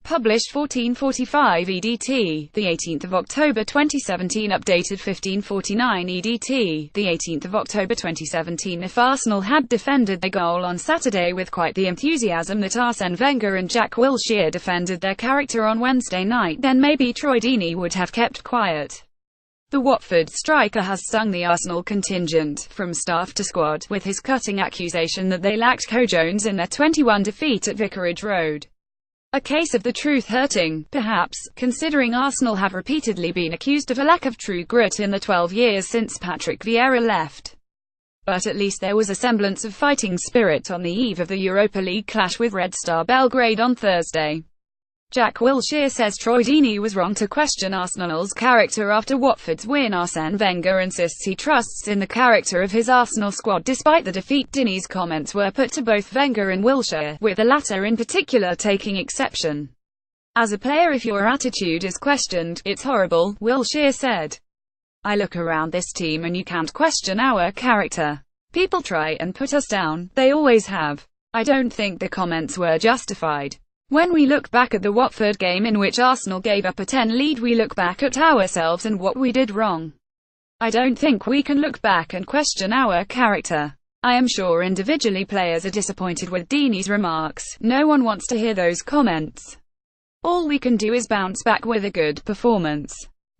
Published 14:45 EDT, the 18th of October 2017. Updated 15:49 EDT, the 18th of October 2017. If Arsenal had defended their goal on Saturday with quite the enthusiasm that Arsene Wenger and Jack Wilshere defended their character on Wednesday night, then maybe Troy Deeney would have kept quiet. The Watford striker has stung the Arsenal contingent, from staff to squad, with his cutting accusation that they lacked cojones in their 21 defeat at Vicarage Road. A case of the truth hurting, perhaps, considering Arsenal have repeatedly been accused of a lack of true grit in the 12 years since Patrick Vieira left. But at least there was a semblance of fighting spirit on the eve of the Europa League clash with Red Star Belgrade on Thursday. Jack Wilshere says Troy Deeney was wrong to question Arsenal's character after Watford's win. Arsene Wenger insists he trusts in the character of his Arsenal squad despite the defeat. Deeney's comments were put to both Wenger and Wilshere, with the latter in particular taking exception. "As a player, if your attitude is questioned, it's horrible," Wilshere said. "I look around this team and you can't question our character. People try and put us down, they always have. I don't think the comments were justified. When we look back at the Watford game in which Arsenal gave up a 10 lead, we look back at ourselves and what we did wrong. I don't think we can look back and question our character. I am sure individually players are disappointed with Deeney's remarks. No one wants to hear those comments. All we can do is bounce back with a good performance."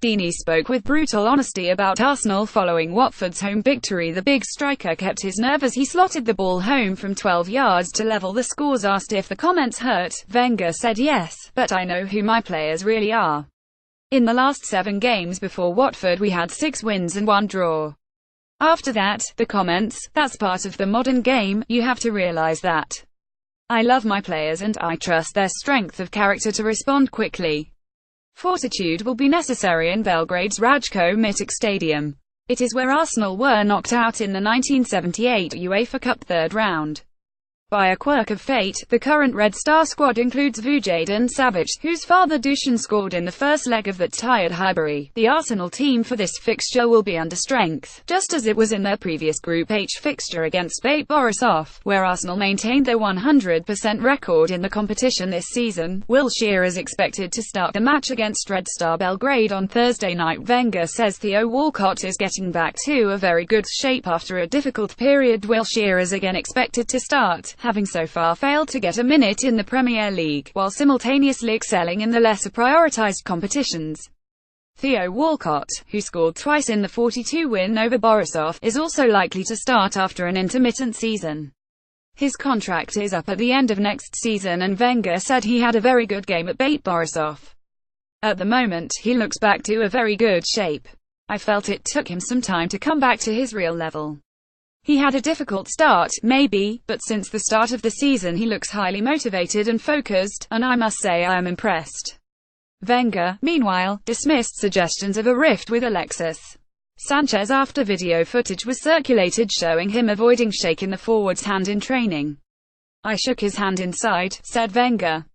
Deeney spoke with brutal honesty about Arsenal following Watford's home victory. The big striker kept his nerve as he slotted the ball home from 12 yards to level the scores. Asked if the comments hurt, Wenger said yes, but I know who my players really are. In the last 7 games before Watford we had 6 wins and 1 draw. After that, the comments, that's part of the modern game, you have to realize that. I love my players and I trust their strength of character to respond quickly. Fortitude will be necessary in Belgrade's Radko Mitic Stadium. It is where Arsenal were knocked out in the 1978 UEFA Cup third round. By a quirk of fate, the current Red Star squad includes Vujadin Savic, whose father Dusan scored in the first leg of that tired Highbury. The Arsenal team for this fixture will be under strength, just as it was in their previous Group H fixture against Bate Borisov, where Arsenal maintained their 100% record in the competition this season. Wilshere is expected to start the match against Red Star Belgrade on Thursday night. Wenger says Theo Walcott is getting back to a very good shape after a difficult period. Wilshere is again expected to start, having so far failed to get a minute in the Premier League, while simultaneously excelling in the lesser prioritised competitions. Theo Walcott, who scored twice in the 4-2 win over Borisov, is also likely to start after an intermittent season. His contract is up at the end of next season, and Wenger said he had a very good game at Bate Borisov. At the moment, he looks back to a very good shape. I felt it took him some time to come back to his real level. He had a difficult start, maybe, but since the start of the season he looks highly motivated and focused, and I must say I am impressed." Wenger, meanwhile, dismissed suggestions of a rift with Alexis Sanchez after video footage was circulated showing him avoiding shaking the forward's hand in training. "I shook his hand inside," said Wenger.